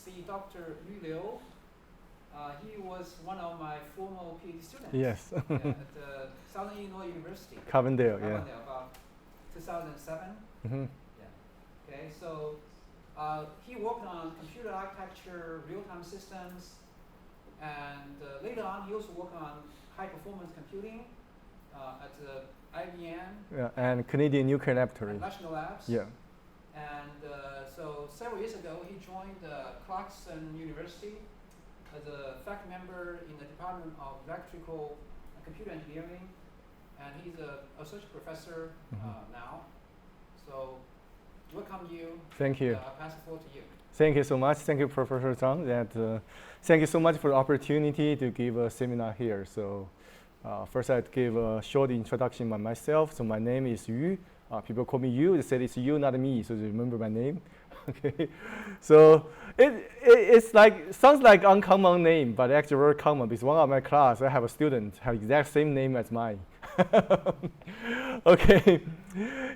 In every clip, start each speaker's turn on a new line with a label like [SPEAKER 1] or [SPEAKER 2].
[SPEAKER 1] see Dr. Louisville. He was one of my former PhD students.
[SPEAKER 2] Yes.
[SPEAKER 1] At Southern Illinois University.
[SPEAKER 2] Carbondale,
[SPEAKER 1] Carbondale, about 2007.
[SPEAKER 2] Mm-hmm.
[SPEAKER 1] Yeah. Okay, so he worked on computer architecture, real-time systems, and later on he also worked on high-performance computing at IBM.
[SPEAKER 2] Yeah, and Canadian Nuclear Laboratory.
[SPEAKER 1] National Labs.
[SPEAKER 2] Yeah.
[SPEAKER 1] And so several years ago, he joined Clarkson University as a faculty member in the Department of Electrical and Computer Engineering, and he's an associate professor now. So welcome you.
[SPEAKER 2] Thank you.
[SPEAKER 1] I'll pass the floor to you.
[SPEAKER 2] Thank you so much. Thank you, Professor Zhang. Thank you so much for the opportunity to give a seminar here. So first I'd give a short introduction by myself. So my name is Yu. People call me Yu. They said it's you, not me, so they remember my name. Okay. So it's like, sounds like uncommon name, but actually very common because one of my class, I have a student have exact same name as mine. Okay.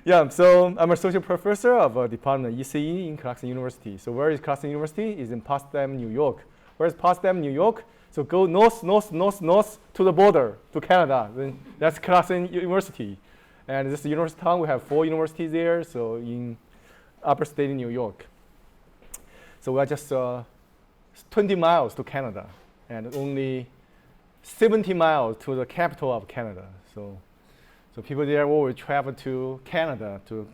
[SPEAKER 2] Yeah, so I'm associate professor of Department of ECE in Clarkson University. So where is Clarkson University? It's in Potsdam, New York. Where is Potsdam, New York? So go north to the border, to Canada. Then that's Clarkson University. And this university town, we have 4 universities there, so in upper state in New York. So we're just 20 miles to Canada and only 70 miles to the capital of Canada. So people there will travel to Canada to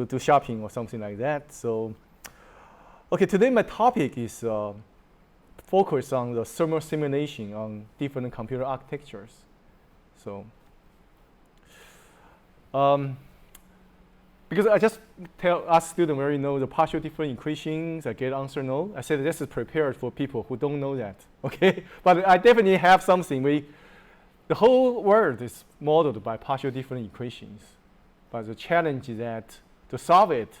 [SPEAKER 2] do shopping or something like that. So, okay, today my topic is focused on the thermal simulation on different computer architectures. So, because I just ask students where you know the partial differential equations, I get answer no. I said this is prepared for people who don't know that, okay? But I definitely have something. The whole world is modeled by partial differential equations. But the challenge is that to solve it,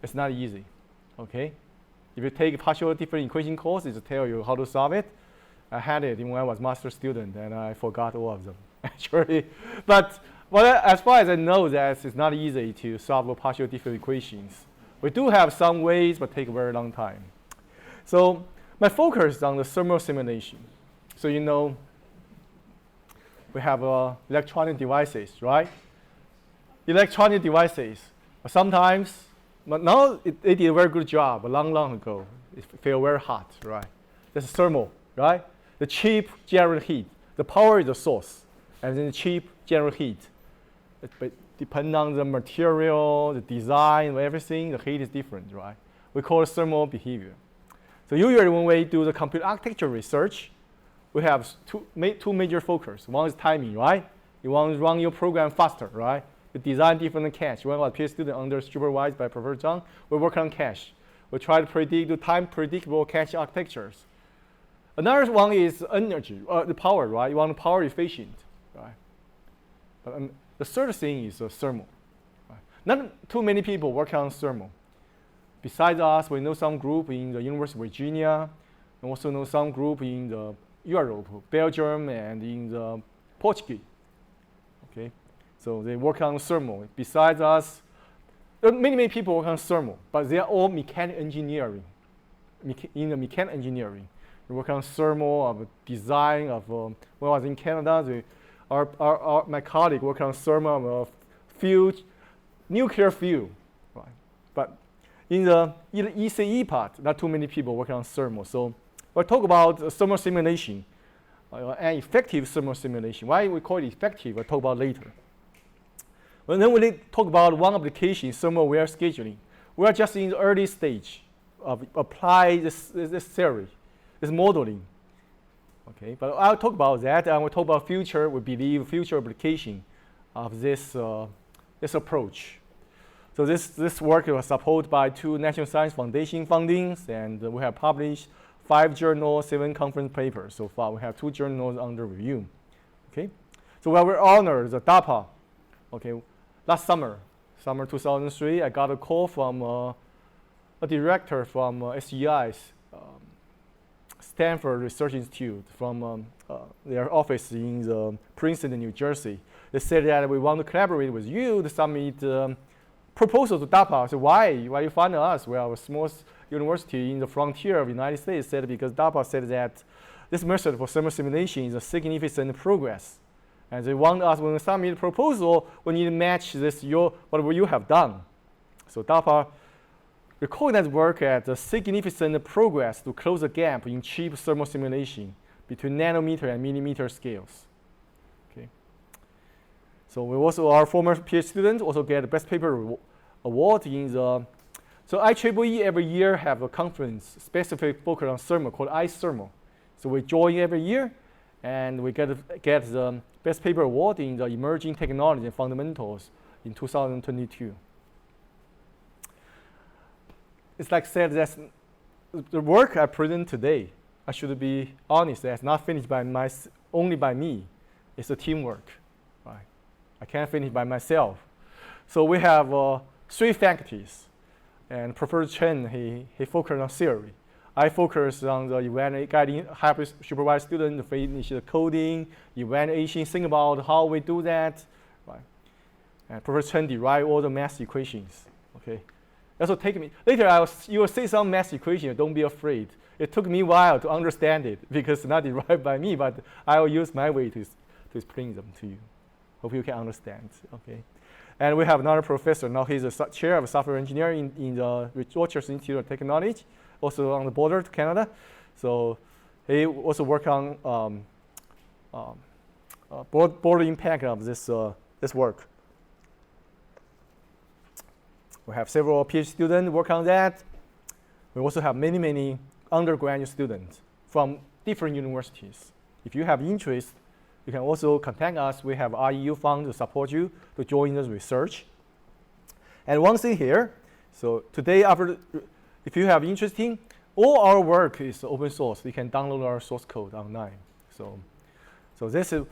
[SPEAKER 2] it's not easy, okay? If you take a partial differential equation course, it will tell you how to solve it. I had it when I was master student, and I forgot all of them, actually. But well, as far as I know, that it's not easy to solve partial differential equations. We do have some ways, but take a very long time. So my focus is on the thermal simulation. So you know, we have electronic devices, right? Electronic devices. Sometimes, but now they did a very good job a long ago. It felt very hot, right? That's thermal, right? The chip generate heat. The power is the source, and then the chip generate heat. But depending on the material, the design, everything, the heat is different, right? We call it thermal behavior. So usually when we do the computer architecture research, we have two major focus. One is timing, right? You want to run your program faster, right? You design different cache. When I was a PhD student under supervised by Professor Zhang, we work on cache. We try to predict the time predictable cache architectures. Another one is energy, the power, right? You want power efficient, right? But, the third thing is thermal. Right? Not too many people work on thermal. Besides us, we know some group in the University of Virginia, and also know some group in the Europe, Belgium, and in the Portugal. Okay, so they work on thermal. Besides us, there are many people work on thermal, but they are all mechanical engineering. In the mechanical engineering, they work on thermal of design of. When I was in Canada, my colleague worked on thermal of nuclear fuel, right? But in the ECE part, not too many people work on thermal. So we'll talk about thermal simulation and effective thermal simulation. Why we call it effective, we'll talk about later. And then we talk about one application, thermal aware scheduling. We are just in the early stage of apply this theory, this modeling. Okay, but I'll talk about that, and we'll talk about future. We believe future application of this approach. So this work was supported by 2 National Science Foundation fundings, and we have published 5 journals, 7 conference papers so far. We have 2 journals under review. Okay, so we were honored the DARPA. Okay, last summer 2003, I got a call from a director from SEI's. Stanford Research Institute from their office in Princeton, New Jersey. They said that we want to collaborate with you to submit proposal to DARPA. So why you find us? Well, a small university in the frontier of the United States said because DARPA said that this method for thermal simulation is a significant progress. And they want us, when we submit a proposal, we need to match this whatever you have done. So DARPA recognized work as a significant progress to close the gap in cheap thermal simulation between nanometer and millimeter scales. Okay. So we also, our former PhD students also get the best paper award in the, so IEEE every year have a conference specifically focused on thermal called iThermal. So we join every year and we get the best paper award in the emerging technology and fundamentals in 2022. It's like said that the work I present today, I should be honest, that's not finished by only by me. It's a teamwork, right? I can't finish by myself. So we have 3 faculties, and Professor Chen, he focused on theory. I focus on the guiding, help supervise students to finish the coding, evaluation, think about how we do that, right? And Professor Chen derived all the math equations, okay? Also take me, later you will see some math equation, don't be afraid. It took me a while to understand it because it's not derived by me, but I will use my way to explain them to you. Hope you can understand, okay? And we have another professor, now he's a chair of software engineering in the Rochester Institute of Technology, also on the border to Canada. So he also work on border impact of this work. We have several PhD students work on that. We also have many undergraduate students from different universities. If you have interest, you can also contact us. We have REU fund to support you to join this research. And one thing here, so today, if you have interest in, all our work is open source. You can download our source code online. So this is,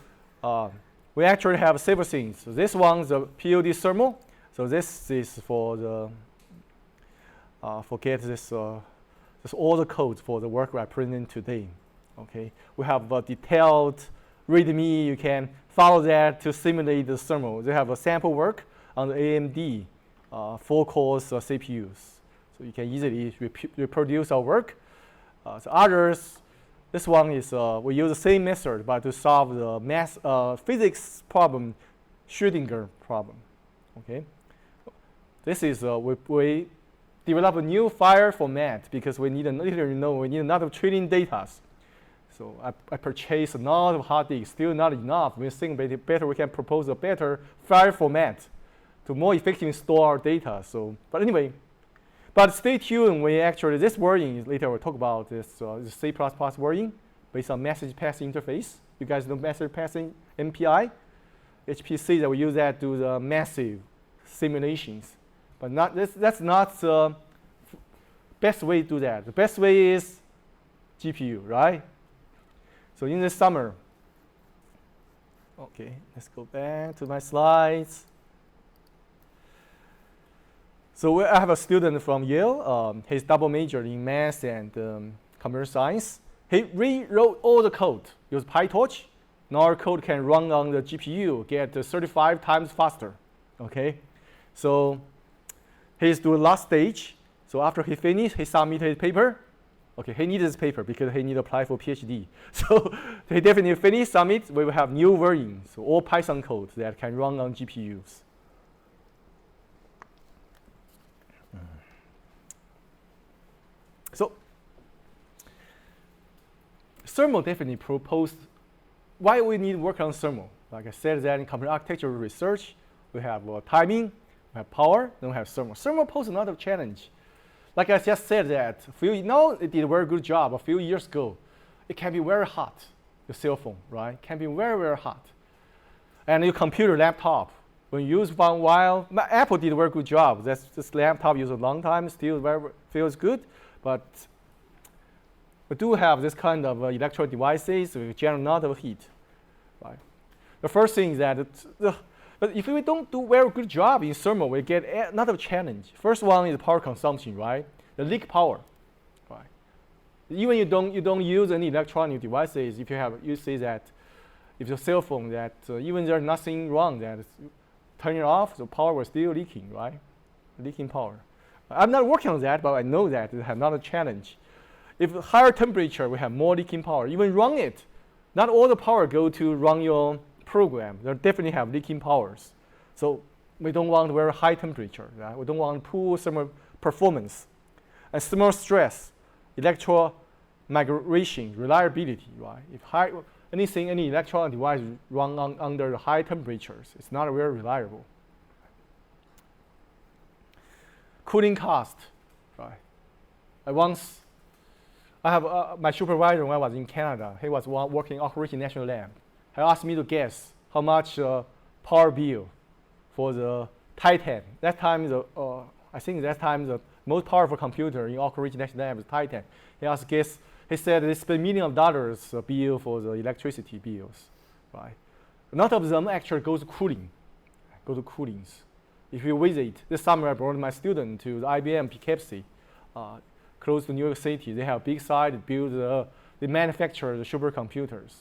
[SPEAKER 2] we actually have several things. So this one's the POD thermal. So this is for the, forget this all the codes for the work we're presenting today. Okay, we have a detailed README. You can follow that to simulate the thermal. They have a sample work on the AMD 4-core CPUs. So you can easily reproduce our work. So others, this one is, we use the same method, but to solve the math, physics problem, Schrödinger problem, okay? This is, we develop a new file format because we need another training data. So I purchased a lot of hard disks, still not enough. We think better we can propose a better file format to more effectively store our data. So, but anyway, but stay tuned. We actually, this wording, later we'll talk about this C++ wording based on message passing interface. You guys know message passing MPI, HPC, that we use that to do the massive simulations. But that's not the best way to do that. The best way is GPU, right? So in the summer, okay, let's go back to my slides. So I have a student from Yale. He's double majored in math and computer science. He rewrote all the code, used PyTorch. Now our code can run on the GPU, get 35 times faster, okay? So he's doing last stage. So after he finished, he submitted his paper. Okay, he needed this paper because he need to apply for PhD. So he definitely finished, submit, we will have new versions, so all Python code that can run on GPUs. So thermal definitely proposed why we need to work on thermal. Like I said, that in computer architecture research, we have timing, we have power, then we have thermal. Thermal poses another challenge. Like I just said that, it did a very good job a few years ago. It can be very hot, your cell phone, right? Can be very hot. And your computer, laptop, when you use for a while, Apple did a very good job. This laptop used a long time, still feels good. But we do have this kind of electronic devices with generate a lot of heat, right? The first thing is that but if we don't do a very good job in thermal, we get another challenge. First one is power consumption, right? The leak power, right? Even you don't use any electronic devices. If you see that, if your cell phone that even there's nothing wrong, that turn it off, the power was still leaking, right? leaking power. I'm not working on that, but I know that it's another challenge. If higher temperature, we have more leaking power. Even run it, not all the power go to run your program. They definitely have leaking powers. So we don't want very high temperature. Right? We don't want poor thermal performance. And thermal stress, electron migration, reliability. Right? If any electronic device run under high temperatures, it's not very reliable. Cooling cost. Right? I have my supervisor when I was in Canada. He was working in Operation National Lab. He asked me to guess how much power bill for the Titan. That time, I think that time the most powerful computer in Operation National Lab is Titan. He asked guess. He said they spend millions of dollars bill for the electricity bills, right? None of them actually goes to cooling, coolings. If you visit this summer, I brought my student to the IBM Poughkeepsie, close to New York City. They have a big site, they manufacture the supercomputers.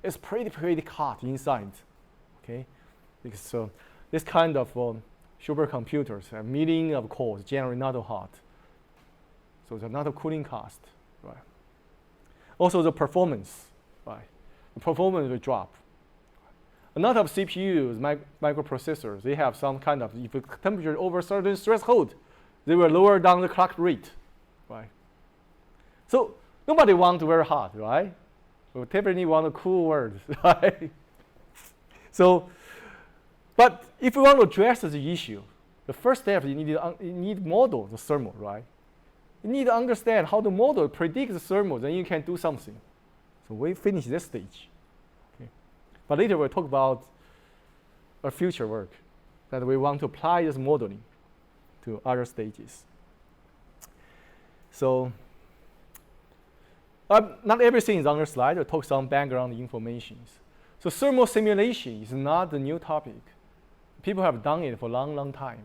[SPEAKER 2] It's pretty hot inside, okay? Because this kind of supercomputers have millions of cores, generally not hot. So there's not a cooling cost, right? Also the performance, right? The performance will drop. A lot of CPUs, microprocessors, they have some kind of, if the temperature over a certain threshold, they will lower down the clock rate, right? So nobody wants very hot, right? We typically want a cool world, right? So, but if you want to address the issue, the first step you need to model the thermal, right? You need to understand how the model predicts the thermal, then you can do something. So we finish this stage. Okay. But later we'll talk about our future work that we want to apply this modeling to other stages. So not everything is on the slide. I'll talk some background information. So thermal simulation is not a new topic. People have done it for a long time.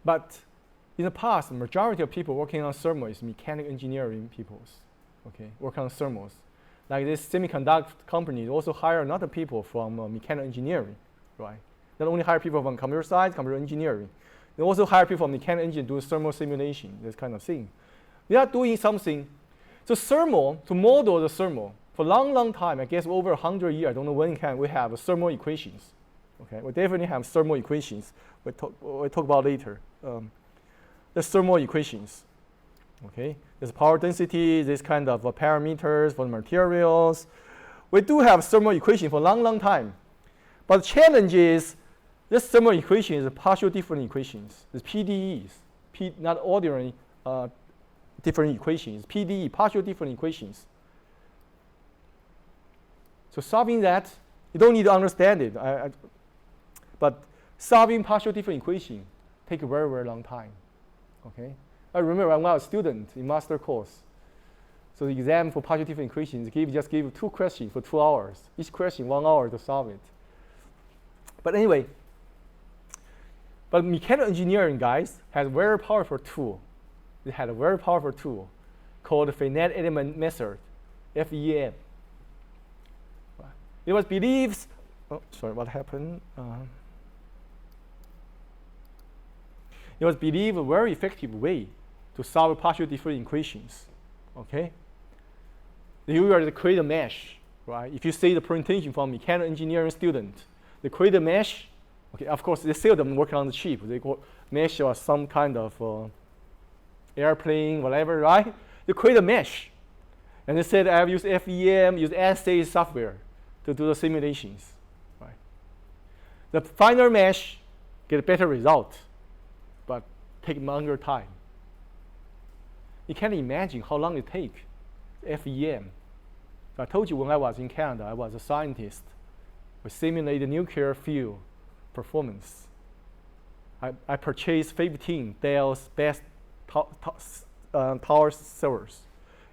[SPEAKER 2] But in the past, the majority of people working on thermal is mechanical engineering people, okay, working on thermals. Like this semiconductor company also hire a lot of people from mechanical engineering, right? Not only hire people from computer science, computer engineering, they also hire people from mechanical engineering doing thermal simulation, this kind of thing. They are doing something. So thermal, to model the thermal, for a long time, I guess over 100 years, I don't know when we have thermal equations. Okay, we definitely have thermal equations. We'll talk about later. The thermal equations. Okay, there's power density, this kind of parameters for the materials. We do have thermal equation for a long time. But the challenge is this thermal equation is partial different equations. It's PDEs, not ordinary different equations. PDE, partial different equations. So solving that, you don't need to understand it. But solving partial different equation take a very long time. Okay, I remember when I was a student in master course. So the exam for partial different equations just give 2 questions for 2 hours. Each question 1 hour to solve it. But anyway, but mechanical engineering guys had a very powerful tool. They had a very powerful tool called the Finite Element Method, FEM. It was believed. Oh, sorry, what happened? It was believed a very effective way to solve partial different equations. Okay? You will create a mesh, right? If you see the presentation from mechanical engineering student, they create a mesh. Okay, of course, they seldom work on the chip. They call mesh or some kind of airplane, whatever, right? They create a mesh. And they said, I've used FEM, use ANSYS software to do the simulations, right? The final mesh get a better result, but take longer time. You can't imagine how long it takes. FEM. So I told you when I was in Canada, I was a scientist. We simulated nuclear fuel performance. I purchased 15 Dell's best tower servers.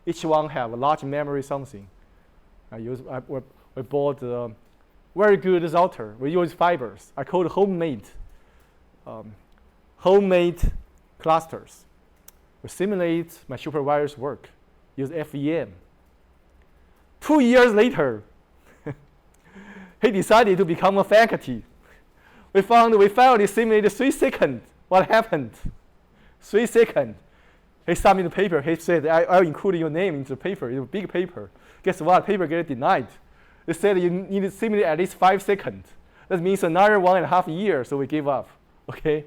[SPEAKER 2] Each one have a large memory something. We bought a very good router. We use fibers. I call it homemade clusters. We simulate my supervisor's work, use FEM. 2 years later, he decided to become a faculty. We finally simulated 3 seconds What happened? 3 seconds. He submitted the paper. He said, I'll include your name into the paper. It's a big paper. Guess what? Paper get denied. They said you need to simulate at least 5 seconds. That means another 1.5 years, so we gave up. Okay?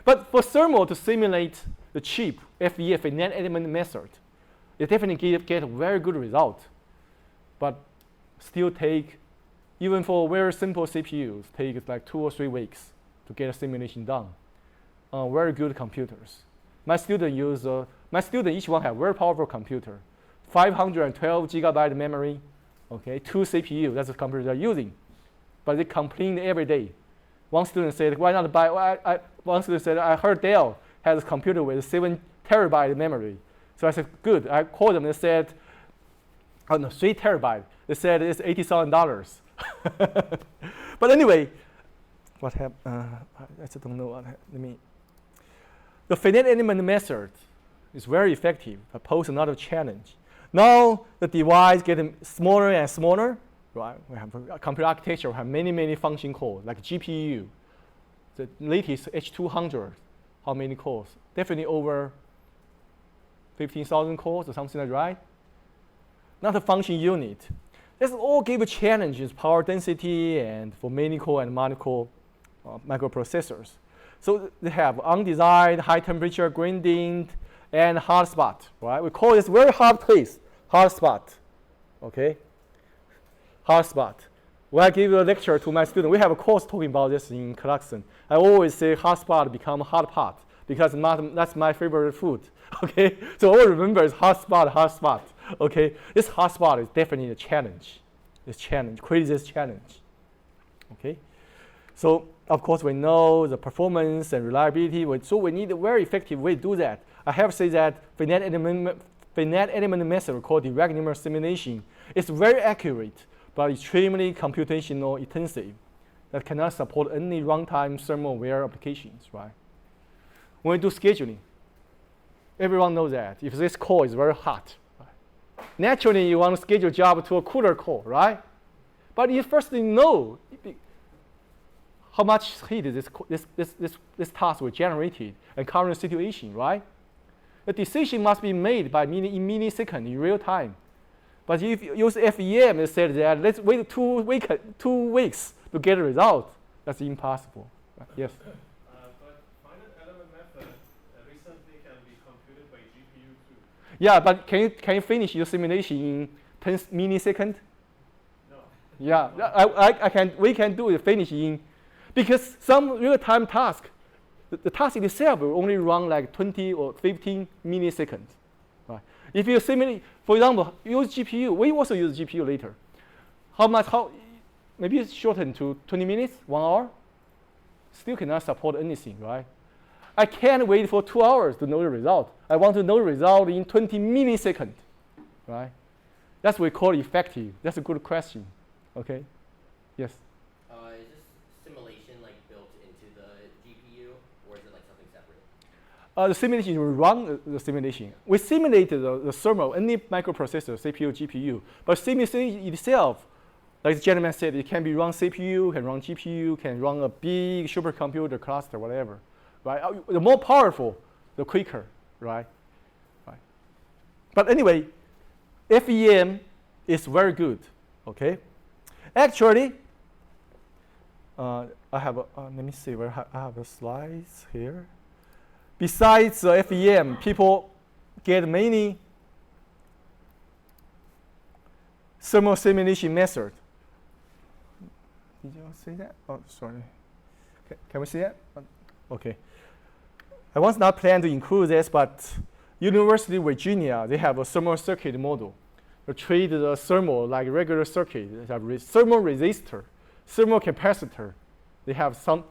[SPEAKER 2] But for thermal to simulate the cheap FEM, finite element method, it definitely get a very good result. But still take, even for very simple CPUs, take like 2 or 3 weeks to get a simulation done. Very good computers. My student each one have very powerful computer. 512 gigabyte memory, okay, 2 CPU, that's the computer they're using. But they complain every day. One student said, why not buy, one student said, I heard Dell has a computer with 7 terabyte memory. So I said, good. I called them, they said, oh no, 3 terabyte. They said it's $80,000. But anyway, what happened? I just don't know what happened. The finite element method is very effective, but pose another challenge. Now the device getting smaller and smaller, right? We have a computer architecture, we have many function cores, like GPU. The latest H200, how many cores? Definitely over 15,000 cores or something like that, right? Not a function unit. This all give challenges, power density, and for many core and multi-core microprocessors. So they have undesired high temperature gradient and hot spot, right? We call this very hot place, hot spot, okay? Hot spot. When I give a lecture to my student, we have a course talking about this in Clarkson. I always say hot spot become hot pot because that's my favorite food, okay? So all remember is hot spot, okay? This hot spot is definitely a challenge. It's challenge, craziest challenge, okay? So of course we know the performance and reliability, so we need a very effective way to do that. I have to say that finite element method called direct numerical simulation is very accurate, but extremely computational intensive that cannot support any runtime thermal-aware applications, right? When we do scheduling, everyone knows that if this core is very hot, right? Naturally you want to schedule job to a cooler core, right? But you first know how much heat this task will generate and current situation, right? The decision must be made by in milliseconds in real time. But if you use FEM, it said that let's wait 2 weeks to get a result. That's impossible. Yes?
[SPEAKER 3] But finite element method recently can be computed by GPU too.
[SPEAKER 2] Yeah, but can you finish your simulation in 10 milliseconds?
[SPEAKER 3] No.
[SPEAKER 2] Yeah, we can do it finish in, because some real-time task, the task itself will only run like 20 or 15 milliseconds. Right? If you simulate, for example, use GPU, we also use GPU later. Maybe it's shortened to 20 minutes, 1 hour, still cannot support anything, right? I can't wait for 2 hours to know the result. I want to know the result in 20 milliseconds, right? That's what we call effective. That's a good question, okay? Yes?
[SPEAKER 4] Is this simulation like built into the GPU, or is it like something separate?
[SPEAKER 2] The simulation will run the simulation. We simulated the thermal, any microprocessor, CPU, GPU, but simulation itself, like the gentleman said, it can be run CPU, can run GPU, can run a big supercomputer cluster, whatever, right? The more powerful, the quicker, right? But anyway, FEM is very good, okay? Actually, I have let me see where I have the slides here. Besides FEM, people get many thermal simulation methods. Did you see that? Oh, sorry. Can we see that? Okay. I was not planning to include this, but University of Virginia, they have a thermal circuit model. They treat the thermal like regular circuit. They have thermal resistor, thermal capacitor. They have some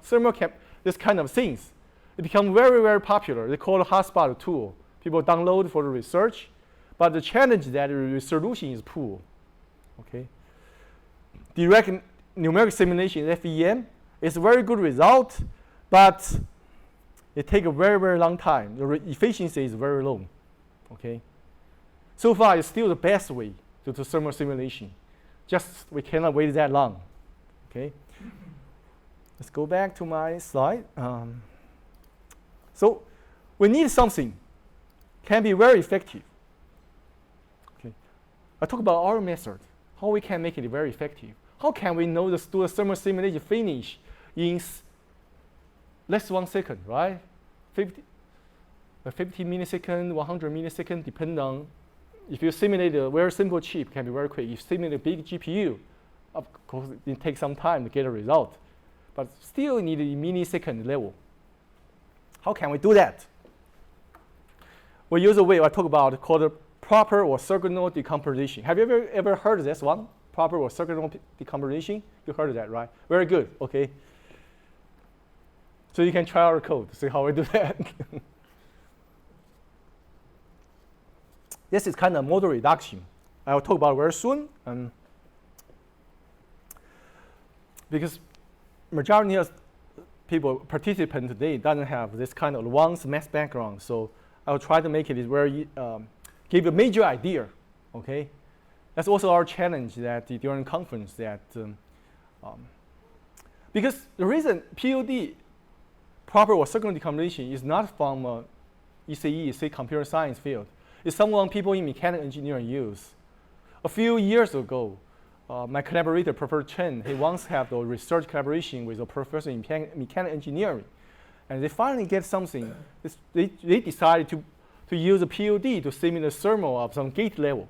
[SPEAKER 2] this kind of things. It become very popular. They call it hotspot tool. People download for the research, but the challenge is that the resolution is poor. Okay. Direct numeric simulation FEM is a very good result, but it takes a very long time. The efficiency is very low. Okay. So far, it's still the best way to do thermal simulation. Just we cannot wait that long. Okay. Let's go back to my slide. So we need something can be very effective. Okay. I talk about our method, how we can make it very effective. How can we know do a thermal simulation finish in less than 1 second, right? 50 millisecond, 100 millisecond, depending on if you simulate a very simple chip, it can be very quick. If you simulate a big GPU, of course, it takes some time to get a result, but still need a millisecond level. How can we do that? We use a way I talk about called the proper orthogonal decomposition. Have you ever heard of this one? Proper orthogonal decomposition? You heard of that, right? Very good. Okay. So you can try our code to see how we do that. This is kind of model reduction. I'll talk about it very soon. Because majority of people, participants today, doesn't have this kind of advanced math background. So I'll try to make it very, give a major idea. Okay, that's also our challenge that during conference that, because the reason POD, proper orthogonal decomposition, is not from ECE, say computer science field. It's someone people in mechanical engineering use. A few years ago, my collaborator, Professor Chen, he once had a research collaboration with a professor in mechanical engineering. And they finally get something. They decided to use a POD to simulate the thermal of some gate level.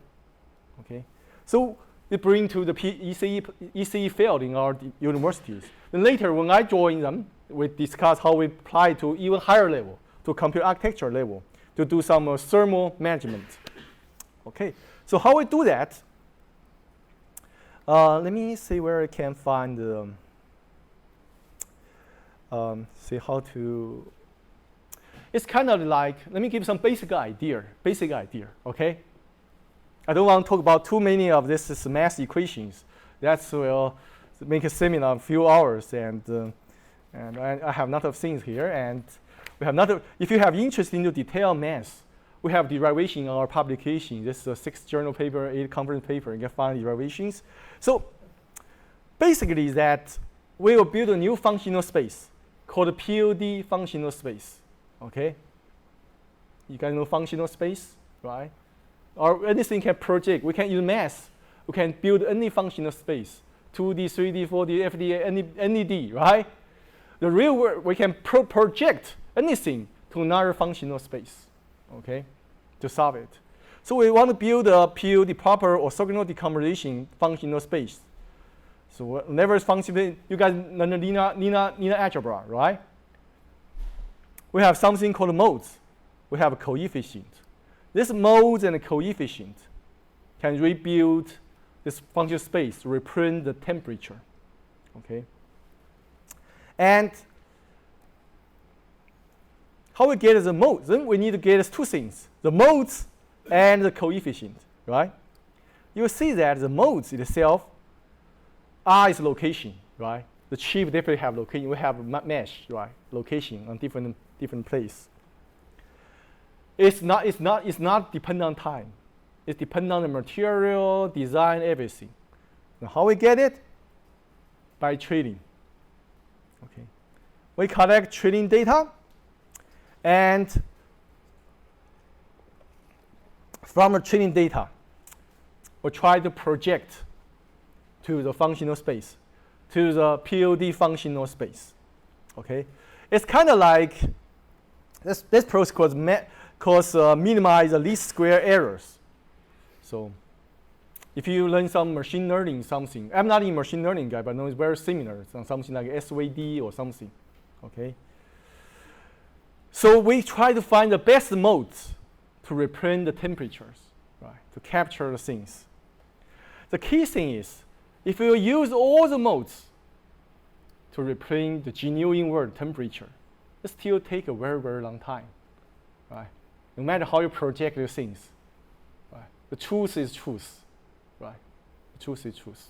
[SPEAKER 2] Okay, so they bring to the ECE field in our universities. Then later, when I join them, we discuss how we apply to even higher level, to computer architecture level, to do some thermal management. Okay, so how we do that? Let me see where I can find see how to. It's kind of like, let me give some basic idea, okay? I don't want to talk about too many of this math equations. That will make a seminar a few hours, and I have a lot of things here, and we have not. If you have interest in the detailed math, we have derivation in our publication. This is a 6 journal paper, 8 conference paper. You can find derivations. So basically, that we will build a new functional space called POD functional space. Okay. You guys know functional space, right? Or anything can project. We can use math. We can build any functional space, 2D, 3D, 4D, FD, any D, right? The real world, we can project anything to another functional space, okay, to solve it. So we want to build a POD, proper orthogonal decomposition functional space. So whenever it's functional, you guys learn linear algebra, right? We have something called modes. We have a coefficient. This modes and coefficient can rebuild this functional space to represent the temperature, okay? And how we get the modes? Then we need to get 2 things, the modes and the coefficient, right? You will see that the modes itself, R is location, right? The chip definitely have location. We have mesh, right? Location on different place. It's not dependent on time. It's dependent on the material, design, everything. Now how we get it? By trading. Okay. We collect trading data, and from the training data, we try to project to the functional space, to the POD functional space. Okay, it's kind of like this process calls minimize the least square errors. So, if you learn some machine learning something, I'm not in machine learning guy, but I know it's very similar, something like SVD or something. Okay. So we try to find the best modes to represent the temperatures, right? To capture the things. The key thing is, if you use all the modes to represent the genuine word temperature, it still takes a very, very long time, right? No matter how you project the things, right? The truth is truth, right? The truth is truth.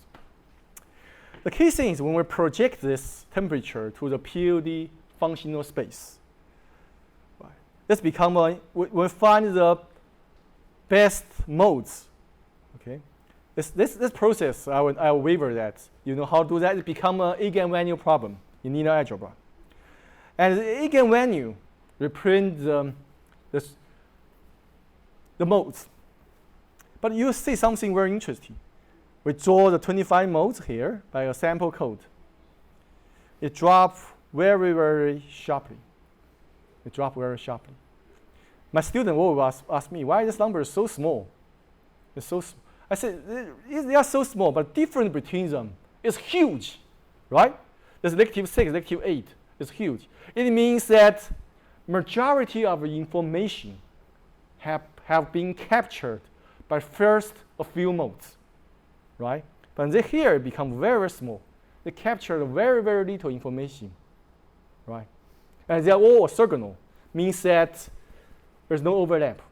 [SPEAKER 2] The key thing is when we project this temperature to the POD functional space, right? Let's become we find the best modes. Okay, this process I will waiver that. You know how to do that? It become an eigenvalue problem in linear algebra. And the eigenvalue reprint the modes. But you see something very interesting. We draw the 25 modes here by a sample code. It drops very, very sharply. It drops very sharply. My student will ask me, why this number is so small? It's so small. I said, they are so small, but the difference between them is huge, right? There's -6, -8 is huge. It means that majority of the information have been captured by first a few modes, right? But they here become very, very small. They capture very, very little information, right? And they are all orthogonal, means that there's no overlap,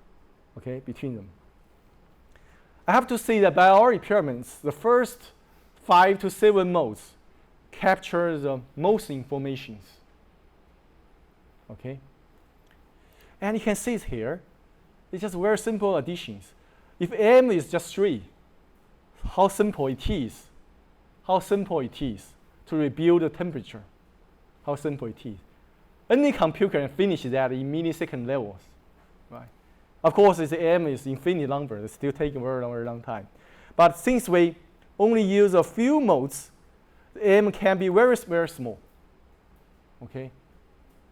[SPEAKER 2] okay, between them. I have to say that by our experiments, the first 5 to 7 modes capture the most informations, okay? And you can see it here. It's just very simple additions. If m is just 3, how simple it is. How simple it is to rebuild the temperature. How simple it is. Any computer can finish that in millisecond levels, right? Of course, if m is infinite number, it's still taking very long time. But since we only use a few modes, m can be very, very small, okay?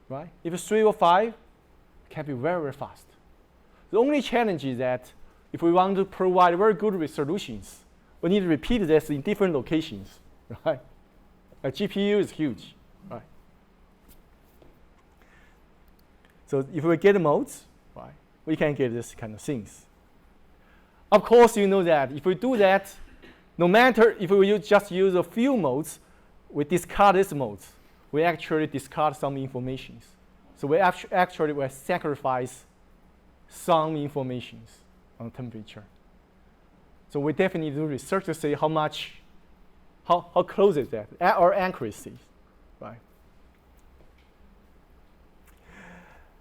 [SPEAKER 2] Right? If it's 3 or 5, it can be very, very fast. The only challenge is that if we want to provide very good solutions, we need to repeat this in different locations, right? A GPU is huge, right? So if we get modes, right, we can get this kind of things. Of course, you know that if we do that, no matter if we just use a few modes, we discard these modes. We actually discard some information. So we actually will sacrifice some information on temperature. So we definitely do research to see how close is that, or accuracy, right?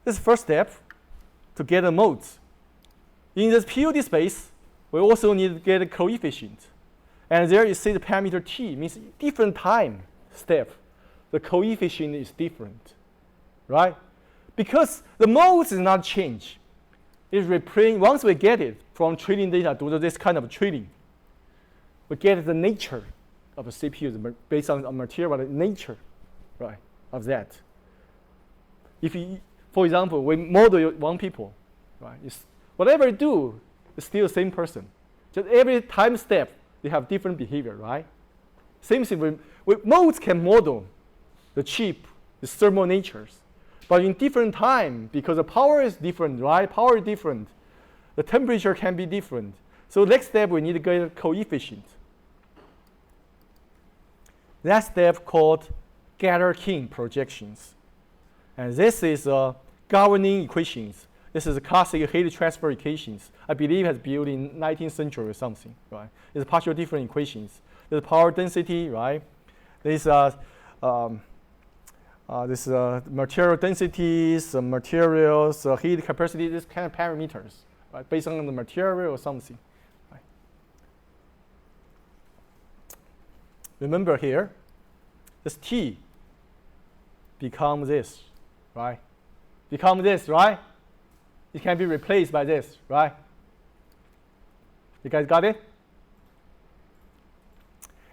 [SPEAKER 2] This is the first step to get the modes. In this POD space, we also need to get a coefficient. And there you see the parameter t, means different time step, the coefficient is different, right? Because the modes is not change. It's reprint, once we get it from training data to this kind of training, we get the nature of the CPU based on the material, the nature, right, of that. If you, for example, we model one people, right, whatever you do, it's still the same person. Just every time step, they have different behavior, right? Same thing, modes can model the chip, the thermal natures. But in different time, because the power is different, right? Power is different. The temperature can be different. So next step, we need to get a coefficient. That step called Galerkin projections. And this is governing equations. This is a classic heat transfer equations. I believe it has built in 19th century or something, right? It's partial different equations. There's power density, right? There's material densities, materials, heat capacity, this kind of parameters, right? Based on the material or something. Right? Remember here, this T becomes this, right? Become this, right? It can be replaced by this, right? You guys got it?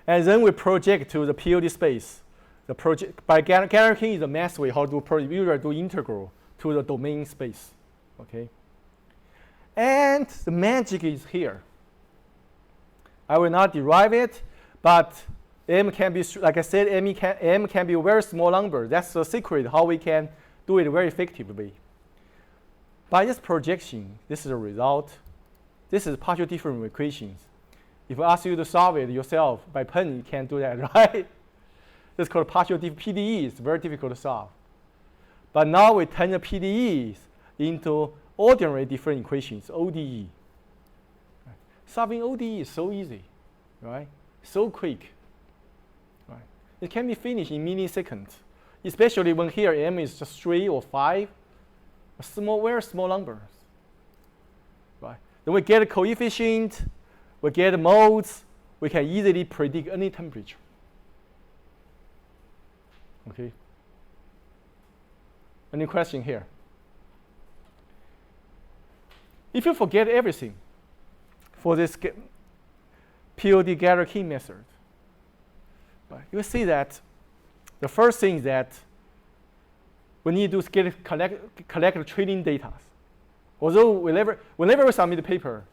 [SPEAKER 2] And then we project to the POD space. The project by Galerkin is the math way how to usually do integral to the domain space, okay? And the magic is here. I will not derive it, but m can be, like I said, m can be a very small number. That's the secret how we can do it very effectively. By this projection, this is the result. This is partial differential equations. If I ask you to solve it yourself by pen, you can't do that, right? This is called partial PDE. It's very difficult to solve. But now we turn the PDEs into ordinary different equations, ODE. Solving ODE is so easy, right? So quick, right? It can be finished in milliseconds, especially when here m is just 3 or 5, very small numbers, right? Then we get a coefficient, we get modes, we can easily predict any temperature. Okay. Any question here? if you forget everything for this POD-Galerkin method, right, you will see that the first thing is that we need to collect training data. Although whenever we submit a paper,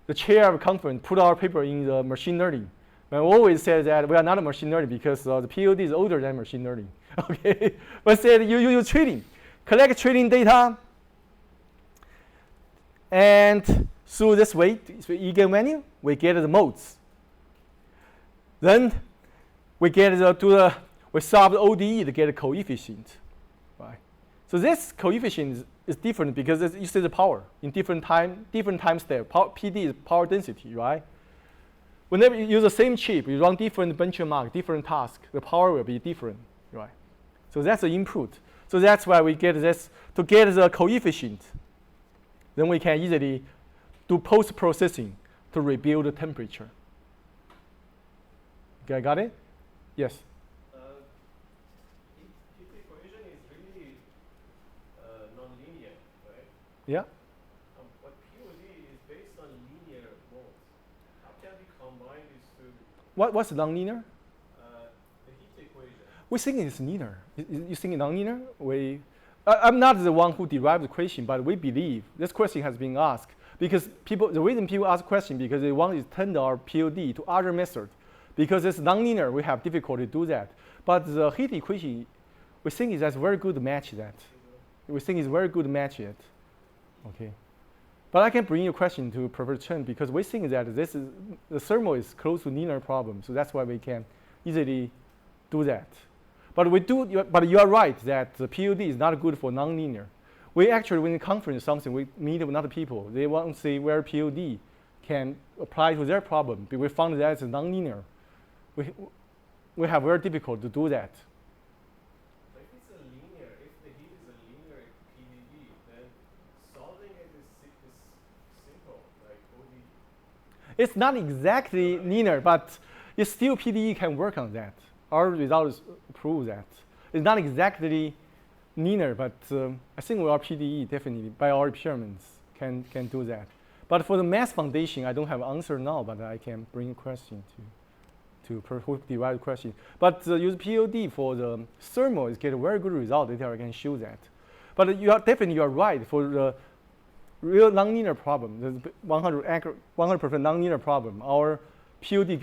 [SPEAKER 2] the chair of conference put our paper in the machine learning. But we always say that we are not a machine learning because the POD is older than machine learning. Okay, but said you use training, collect training data, and through this way, eigenvalue, we get the modes. Then we get we solve the ODE to get a coefficient, right? So this coefficient is different because you see the power in different time step. PD is power density, right? Whenever you use the same chip, you run different benchmark, different task, the power will be different, right? So that's the input. So that's why we get this to get the coefficient. Then we can easily do post-processing to rebuild the temperature. Okay, got it? Yes.
[SPEAKER 3] Heat equation is really non-linear, right?
[SPEAKER 2] Yeah.
[SPEAKER 3] But POD is based on linear modes. How can we combine these two?
[SPEAKER 2] What's nonlinear?
[SPEAKER 3] The heat equation.
[SPEAKER 2] We think it's linear. You think it's nonlinear? I'm not the one who derived the question, but we believe this question has been asked because the reason people ask question because they want to extend our POD to other methods. Because it's nonlinear, we have difficulty to do that. But the heat equation, we think is a very good match that. We think it's very good match it. Okay. But I can bring your question to Professor Chen because we think that the thermal is close to linear problem, so that's why we can easily do that. But you are right that the POD is not good for nonlinear. We actually, when we conference something, we meet with other people. They want to see where POD can apply to their problem. But we found that it's nonlinear. We have very difficult to do that.
[SPEAKER 3] If it's a linear, if the heat is a linear PDE, then solving it is simple, like OD.
[SPEAKER 2] It's not exactly linear, but it's still PDE can work on that. Our results prove that. It's not exactly linear, but I think with our PDE, definitely, by our experiments, can do that. But for the math foundation, I don't have an answer now, but I can bring a question to derive the question. But use POD for the thermal is get a very good result. Later I can show that. But you are right for the real nonlinear problem, the 100% nonlinear problem. Our POD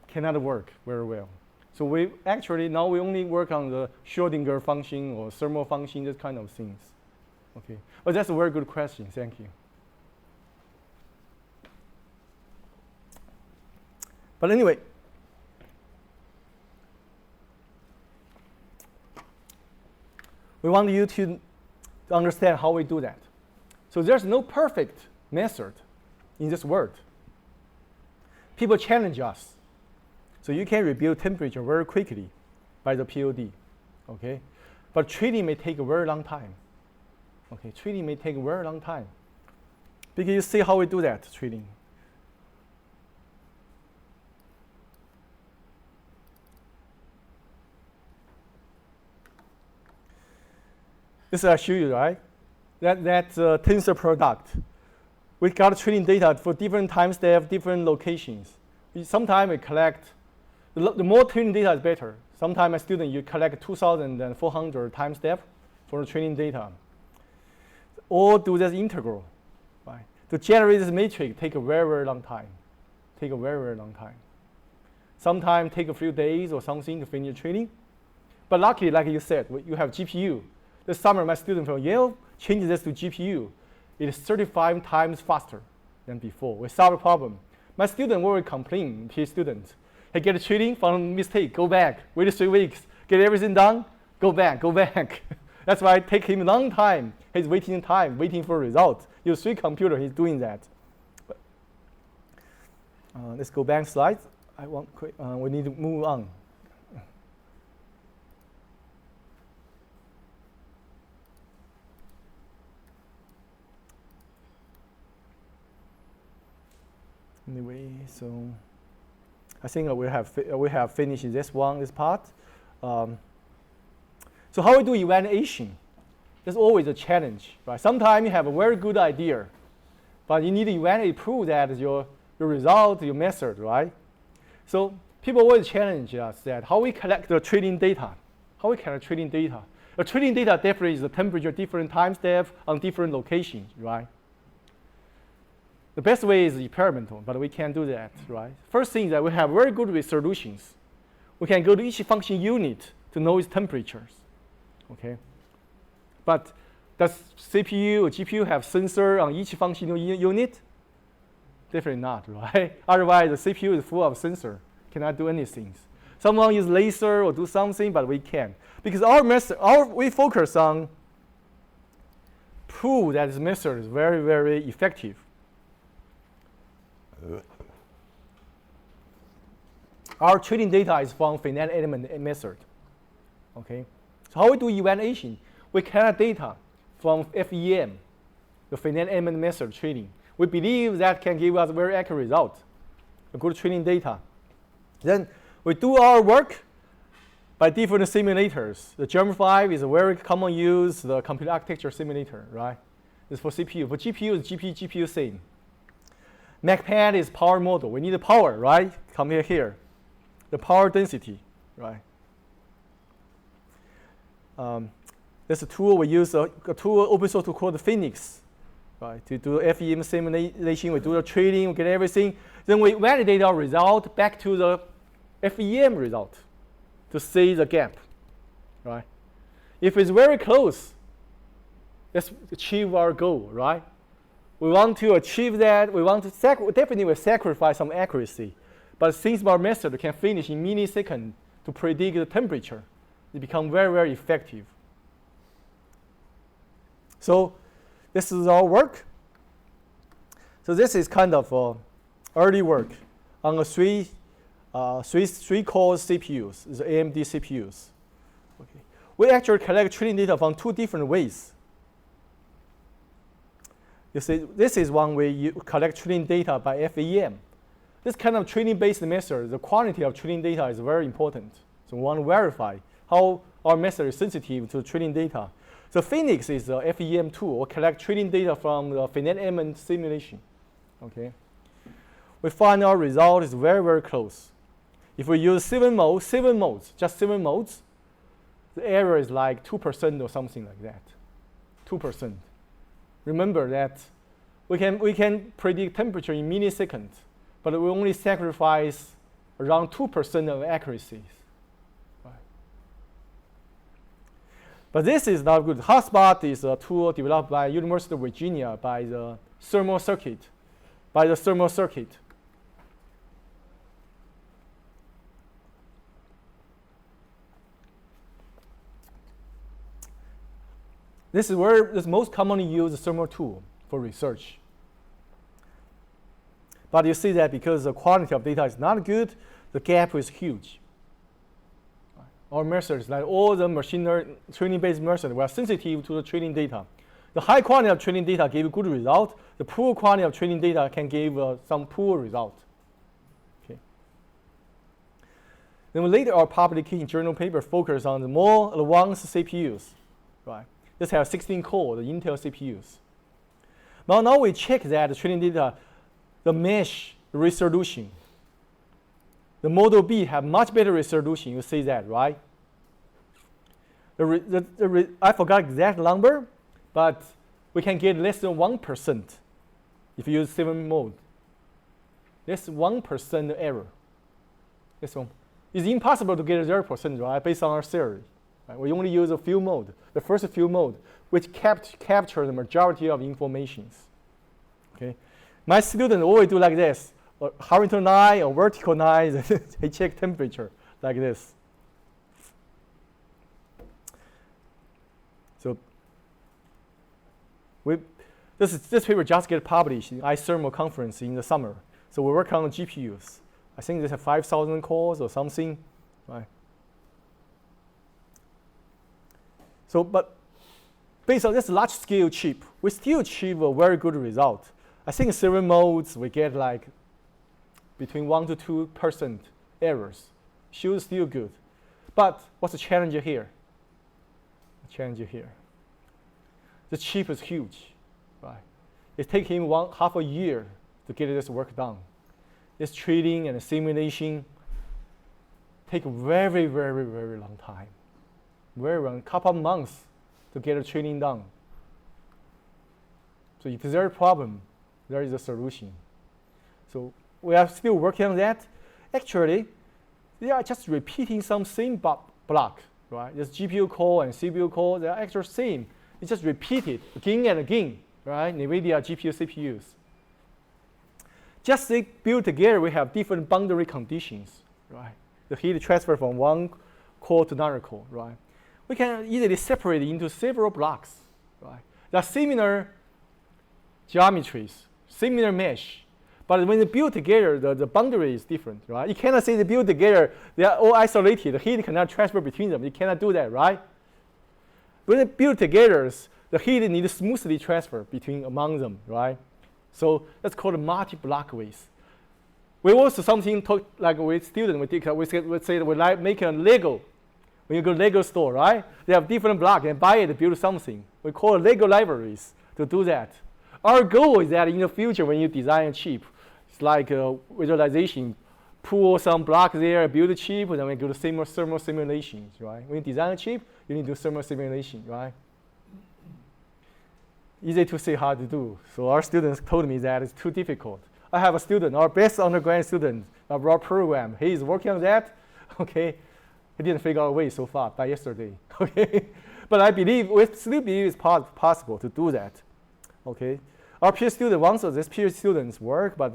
[SPEAKER 2] cannot work very well. So we actually now we only work on the Schrodinger function or thermal function, this kind of things. Okay, but that's a very good question. Thank you. But anyway. We want you to understand how we do that. So there's no perfect method in this world. People challenge us. So you can rebuild temperature very quickly by the POD. Okay? But training may take a very long time. Okay, training may take a very long time. Because you see how we do that, training. This I show you, right? That's a tensor product. We got training data for different time step, different locations. Sometimes we collect, the more training data is better. Sometimes a student, you collect 2,400 time step for the training data. Or do this integral, right? To generate this matrix take a very, very long time. Take a very, very long time. Sometimes take a few days or something to finish training. But luckily, like you said, you have GPU. This summer, my student from Yale changed this to GPU. It is 35 times faster than before. We solved the problem. My student will complain, his students. He get a training, found mistake, go back, wait 3 weeks, get everything done, go back. That's why it takes him a long time. He's waiting for results. Use 3 computers, he's doing that. But, let's go back slides. We need to move on. Anyway, so I think we have finished this part. So how we do evaluation? There's always a challenge, right? Sometimes you have a very good idea, But you need to eventually prove that your result, your method, right? So people always challenge us that how we collect the training data. How we collect training data. The training data definitely is the temperature, different time step on different locations, right? The best way is experimental, but we can't do that, right? First thing is that we have very good resolutions. We can go to each function unit to know its temperatures, okay? But does CPU or GPU have sensor on each function unit? Definitely not, right? Otherwise, the CPU is full of sensor, cannot do anything. Someone use laser or do something, but we can't. Because our method, we focus on prove that this method is very, very effective. Our training data is from finite element method. Okay, so how we do evaluation? We collect data from FEM, the finite element method training. We believe that can give us very accurate result, a good training data. Then we do our work by different simulators. The Germ5 is a very common use, the computer architecture simulator, right? It's for CPU. For GPU, it's GPU same. MacPad is power model. We need the power, right? Come here. The power density, right? There's a tool we use, a tool open source tool called Phoenix, right? To do FEM simulation, we do the trading, we get everything. Then we validate our result back to the FEM result to see the gap, right? If it's very close, let's achieve our goal, right? We want to achieve that. We want to definitely will sacrifice some accuracy. But since our method can finish in milliseconds to predict the temperature, it becomes very, very effective. So this is our work. So this is kind of early work on a three core CPUs, the AMD CPUs. Okay. We actually collect training data from two different ways. You see, this is one way you collect training data by FEM. This kind of training-based method, the quantity of training data is very important. So we want to verify how our method is sensitive to training data. So Phoenix is a FEM tool. We collect training data from the finite element simulation. Okay. We find our result is very, very close. If we use seven modes, just 7 modes, the error is like 2% or something like that. 2%. Remember that we can predict temperature in milliseconds, but we only sacrifice around 2% of accuracies. Right. But this is not good. Hotspot is a tool developed by University of Virginia by the thermal circuit. This is where this most commonly used thermal tool for research. But you see that because the quality of data is not good, the gap is huge. Our methods, like all the machine learning training-based methods, were sensitive to the training data. The high quality of training data gave a good result. The poor quality of training data can give some poor result. Okay. Then later, our publication journal paper focused on the more advanced CPUs, right? This has 16 core, the Intel CPUs. Now we check that the training data, the mesh resolution. The Model B have much better resolution. You see that, right? I forgot exact number, but we can get less than 1% if you use 7 mode. That's 1% error. This one. It's impossible to get 0%, right, based on our theory. Right? We only use a few mode, the first few mode, which capture the majority of informations. Okay, my students always do like this: a horizontal line or vertical line. They check temperature like this. So this paper just get published in iThermal conference in the summer. So we work on the GPUs. I think they have 5,000 cores or something, right? So, but based on this large-scale chip, we still achieve a very good result. I think 7 modes, we get like between 1 to 2% errors. Shows still good. But what's the challenge here? The challenge here. The chip is huge, right? It takes him half a year to get this work done. This training and simulation take very, very, very long time. Very long, couple of months to get the training done. So if there's a problem, there is a solution. So we are still working on that. Actually, they are just repeating some same block, right? This GPU core and CPU core, they are actually same. It's just repeated again and again, right? NVIDIA GPU, CPUs. Just they build together, we have different boundary conditions, right? The heat transfer from one core to another core, right? We can easily separate it into several blocks, right? There are similar geometries, similar mesh, but when they build together, the boundary is different, right? You cannot say they build together, they are all isolated. The heat cannot transfer between them. You cannot do that, right? When they build together, the heat needs smoothly transfer among them, right? So that's called multi-block ways. We also something talk, like with students, we say we like making a Lego. When you go to Lego store, right? They have different blocks and buy it to build something. We call it Lego libraries to do that. Our goal is that in the future, when you design a chip, it's like a visualization, pull some block there, build a chip, and then we do the thermal simulations, right? When you design a chip, you need to do thermal simulation, right? Easy to say, hard to do. So our students told me that it's too difficult. I have a student, our best undergraduate student, a raw program. He is working on that. Okay, he didn't figure out a way so far by yesterday. Okay, but I believe we still believe it's possible to do that. Okay, our PhD student wants this PhD student's work, but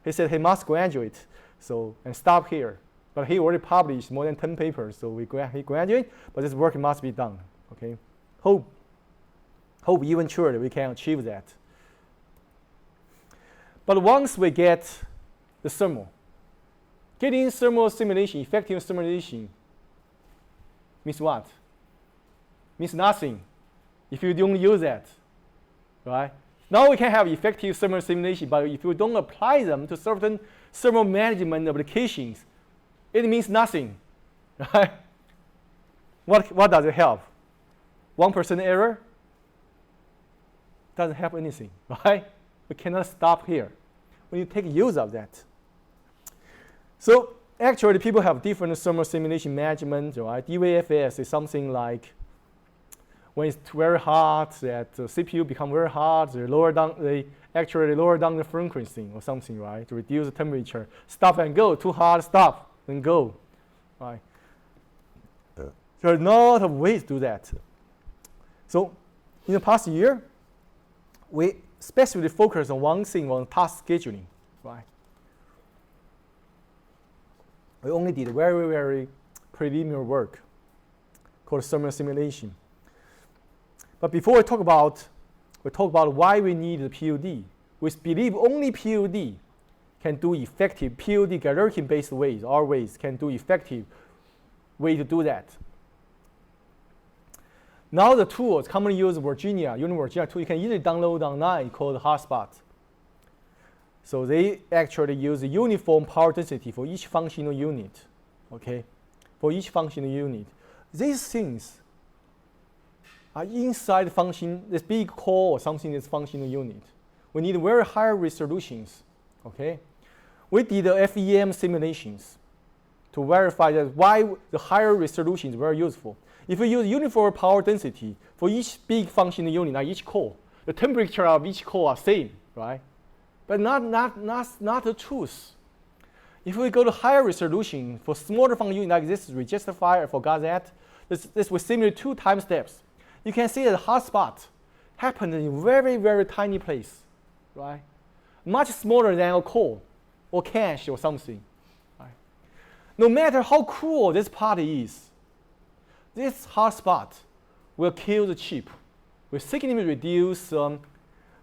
[SPEAKER 2] he said he must graduate, so and stop here. But he already published more than 10 papers, so he graduate, but this work must be done. Okay, hope eventually we can achieve that. But once we get the thermal, getting thermal simulation, effective simulation, means what? Means nothing if you don't use that, right? Now we can have effective thermal simulation, but if you don't apply them to certain thermal management applications, it means nothing, right? What does it help? 1% error? Doesn't help anything, right? We cannot stop here. We need to take use of that. So actually, people have different thermal simulation management, right? DVFS is something like when it's very hot, that the CPU become very hot, they actually lower down the frequency or something, right? To reduce the temperature. Stop and go. Too hot, stop and go, right? There are a lot of ways to do that. So in the past year, we specifically focus on one thing, on task scheduling, right? We only did very, very preliminary work called thermal simulation. But before we talk about why we need the POD. We believe only POD can do effective POD Galerkin based ways, our ways can do effective way to do that. Now the tools commonly used University of Virginia tool, you can easily download online called Hotspot. So they actually use a uniform power density for each functional unit, okay? For each functional unit. These things are inside this big core or something that's functional unit. We need very high resolutions, okay? We did the FEM simulations to verify that why the higher resolution is very useful. If we use uniform power density for each big functional unit, like each core, the temperature of each core are same, right? But not the truth. If we go to higher resolution for smaller function unit like this regestifier, I forgot that. This will simulate 2 time steps. You can see that the hotspot happened in very, very tiny place, right? Much smaller than a core or cache or something. Right? No matter how cool this part is, this hotspot will kill the chip, will significantly reduce the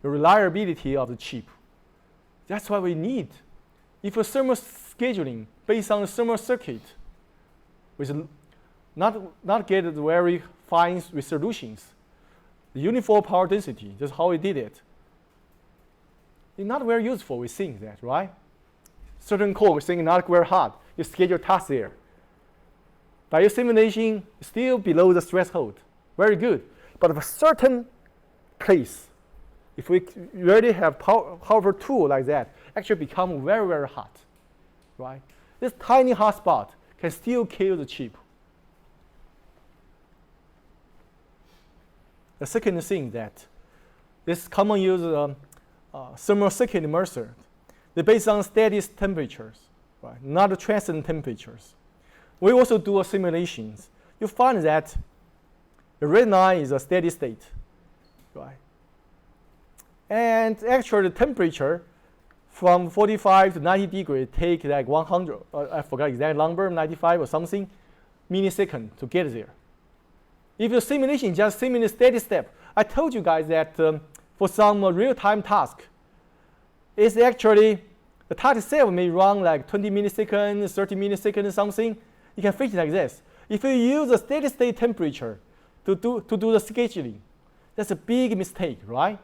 [SPEAKER 2] reliability of the chip. That's what we need. If a thermal scheduling based on the thermal circuit with not get very fine resolutions, the uniform power density, that's how we did it. It's not very useful, we think that, right? Certain core, we think not very hard. You schedule tasks there. By your simulation, still below the threshold. Very good. But of a certain place, if we really have powerful tool like that, actually become very, very hot, right? This tiny hot spot can still kill the chip. The second thing that this common use thermal circuit immerser. They're based on steady temperatures, right? Not transient temperatures. We also do simulations. You find that the red line is a steady state, right? And actually, the temperature from 45 to 90 degrees take like 100. I forgot exact number, 95 or something, millisecond to get there. If your simulation just simulate steady step, I told you guys that for some real-time task, it's actually the task itself may run like 20 milliseconds, 30 milliseconds, something. You can fix it like this. If you use a steady state temperature to do the scheduling, that's a big mistake, right?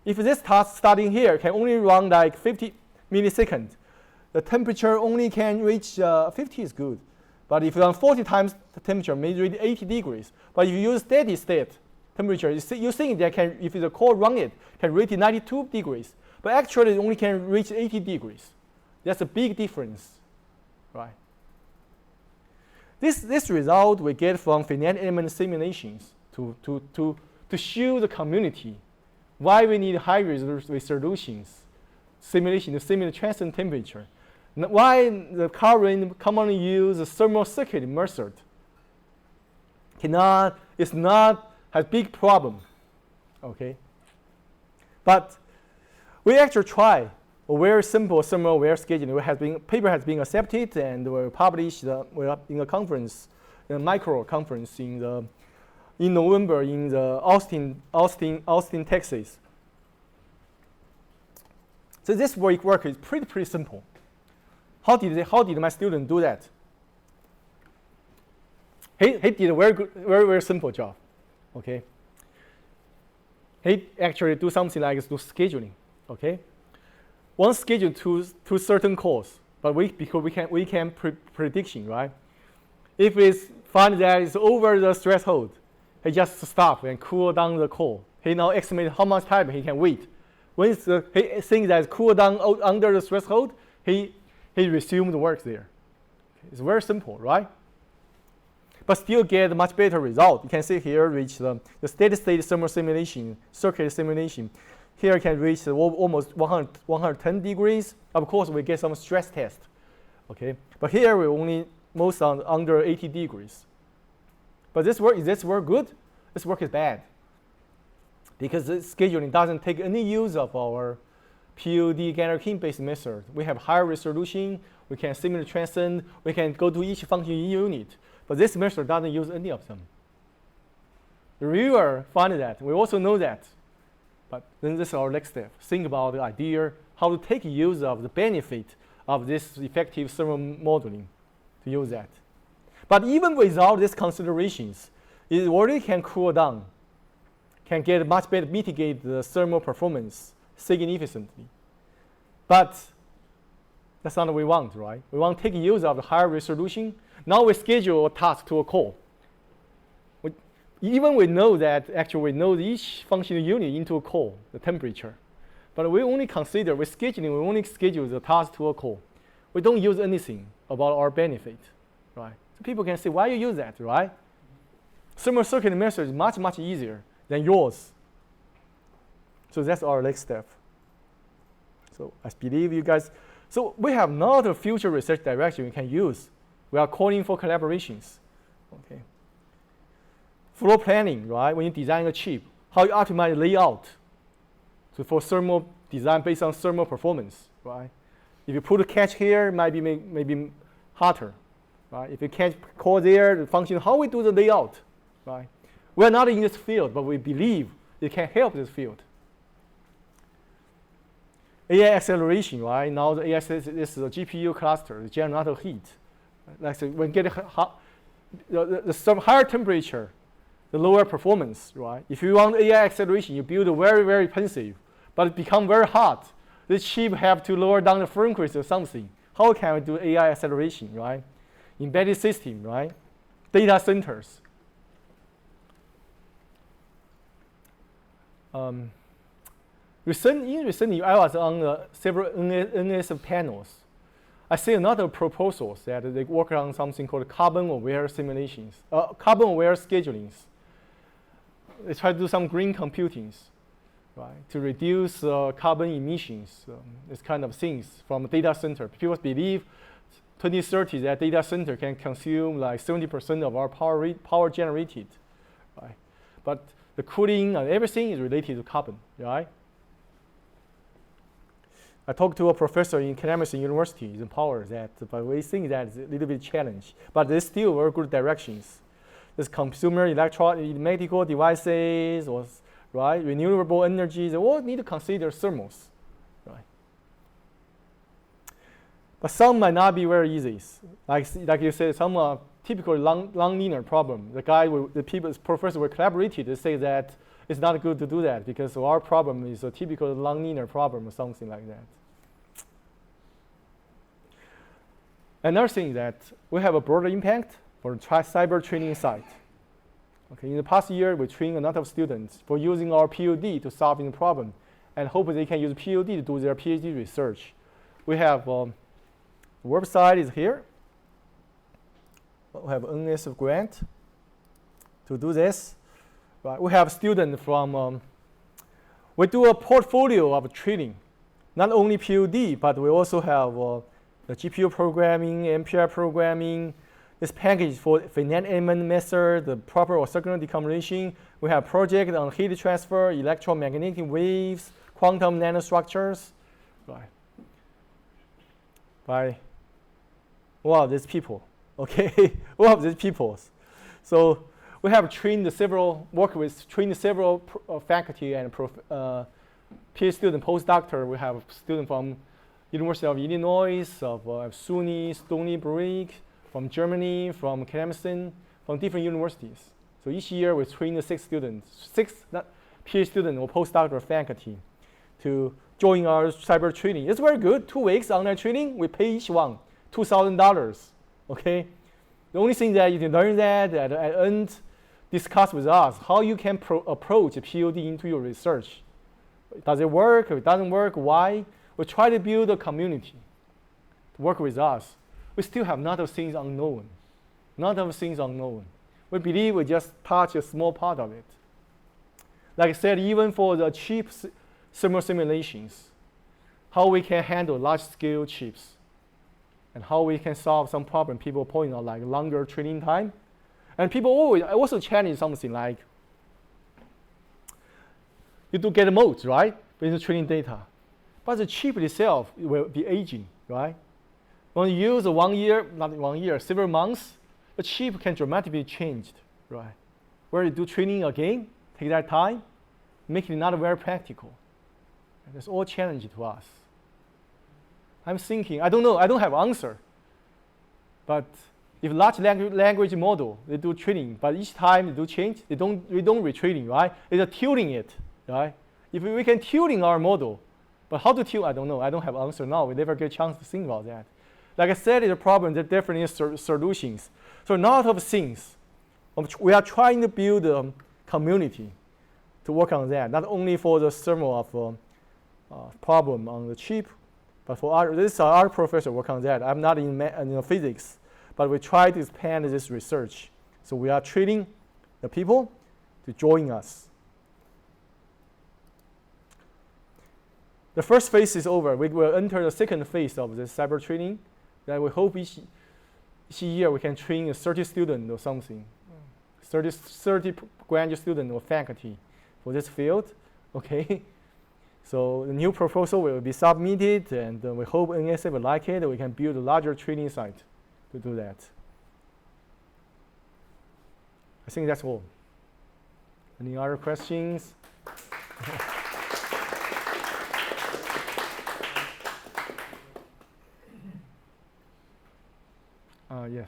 [SPEAKER 2] If this task starting here can only run like 50 milliseconds, the temperature only can reach 50 is good. But if you run 40 times the temperature, may reach 80 degrees. But if you use steady state temperature, you think that can, if the core run it, can reach 92 degrees. But actually, it only can reach 80 degrees. That's a big difference, right? This result we get from finite element simulations to show the community why we need high resolutions simulation to simulate transient temperature. Why the current commonly used thermal circuit immerser has big problem, okay? But we actually try a very simple thermal aware scheduling. Paper has been accepted and we published in a conference, a micro conference in November in the Austin, Texas. So this work is pretty simple. How did my student do that? He did a very simple job. Okay. He actually do something like scheduling. Okay. One schedule to certain calls, but because we can prediction, right? If we find that it's over the threshold, he just stop and cool down the call. He now estimate how much time he can wait. When he thinks that it's cool down under the threshold, he resumed the work there. It's very simple, right? But still get a much better result. You can see here reach the steady state thermal simulation, circuit simulation. Here can reach almost 110 degrees. Of course, we get some stress test. Okay, but here we only most under 80 degrees. But is this work good? This work is bad. Because this scheduling doesn't take any use of our POD-Galerkin based method. We have higher resolution, we can simulate transient, we can go to each function unit. But this method doesn't use any of them. The reviewer found that. We also know that. But then this is our next step. Think about the idea, how to take use of the benefit of this effective thermal modeling to use that. But even without these considerations, it already can cool down, can get much better mitigate the thermal performance significantly. But that's not what we want, right? We want to take use of the higher resolution. Now we schedule a task to a call. Even we know that actually we know each functional unit into a call, the temperature. But we only consider, with scheduling, we only schedule the task to a call. We don't use anything about our benefit, right? So people can say, why you use that, right? Thermal circuit method is much, much easier than yours. So that's our next step. So I believe you guys, so we have another future research direction we can use. We are calling for collaborations, okay? Floor planning, right? When you design a chip, how you optimize layout for thermal design based on thermal performance, right? If you put a catch here, it might be maybe hotter, right? If you catch call there, the function, how we do the layout, right? We're not in this field, but we believe it can help this field. AI acceleration, right? Now the AI is a GPU cluster, the general heat. Like so when get the higher temperature, the lower performance, right? If you want AI acceleration, you build a very, very expensive, but it become very hot. This chip have to lower down the frequency or something. How can we do AI acceleration, right? Embedded system, right? Data centers. Recently, I was on several NS panels. I see another proposals that they work on something called carbon-aware simulations, carbon-aware schedulings. They try to do some green computings, right, to reduce carbon emissions, this kind of things from a data center. People believe 2030 that data center can consume like 70% of our power generated, right? But the cooling and everything is related to carbon, right? I talked to a professor in Clemson University in power that, but we think that it's a little bit challenge, but there's still very good directions. There's consumer medical devices, or right, renewable energies, they all need to consider thermals, right? But some might not be very easy. Like you said, some are typical non-linear problem. The professor were collaborated to say that it's not good to do that because our problem is a typical non-linear problem or something like that. Another thing that we have a broader impact for the cyber training side. Okay, in the past year, we trained a lot of students for using our POD to solving the problem, and hope they can use POD to do their PhD research. We have the website is here. We have NS grant to do this. Right. We have students from. We do a portfolio of training, not only POD, but we also have the GPU programming, MPI programming. This package for Finite Element Method, the Proper Orthogonal Decomposition. We have project on heat transfer, electromagnetic waves, quantum nanostructures. Right. By all of these people. Okay, all of these people. So we have trained several faculty and PhD student, postdoctor. We have students from University of Illinois, of SUNY, Stony Brook, from Germany, from Clemson, from different universities. So each year we train 6 students, 6 PhD students or postdoctoral faculty to join our cyber training. It's very good. 2 weeks online training, we pay each one $2,000. Okay. The only thing that you can learn that at the end, discuss with us how you can approach POD into your research. Does it work? If it doesn't work, why? We try to build a community to work with us. We still have a lot of things unknown. Not of things unknown. We believe we just touch a small part of it. Like I said, even for the cheap thermal simulations, how we can handle large-scale chips, and how we can solve some problem people point out, like longer training time. And people always also challenge something like, you do get modes, right, with the training data. But the chip itself will be aging, right? When you use 1 year, not 1 year, several months, the chip can dramatically change, right? Where you do training again, take that time, make it not very practical. That's all challenge to us. I'm thinking, I don't know, I don't have answer. But if large language model, they do training, but each time they do change, we don't retraining, right? They are tuning it, right? If we can tuning our model, but how to tune, I don't know. I don't have answer now. We never get a chance to think about that. Like I said, it's a problem. There are different solutions. So a lot of things. We are trying to build a community to work on that, not only for the thermal of problem on the chip, but for our professor work on that. I'm not in physics, but we try to expand this research. So we are training the people to join us. The first phase is over. We will enter the second phase of this cyber training. That we hope each year we can train 30 students or something, 30 graduate students or faculty for this field. Okay. So the new proposal will be submitted, and we hope NSA will like it. We can build a larger training site to do that. I think that's all. Any other questions? Yes.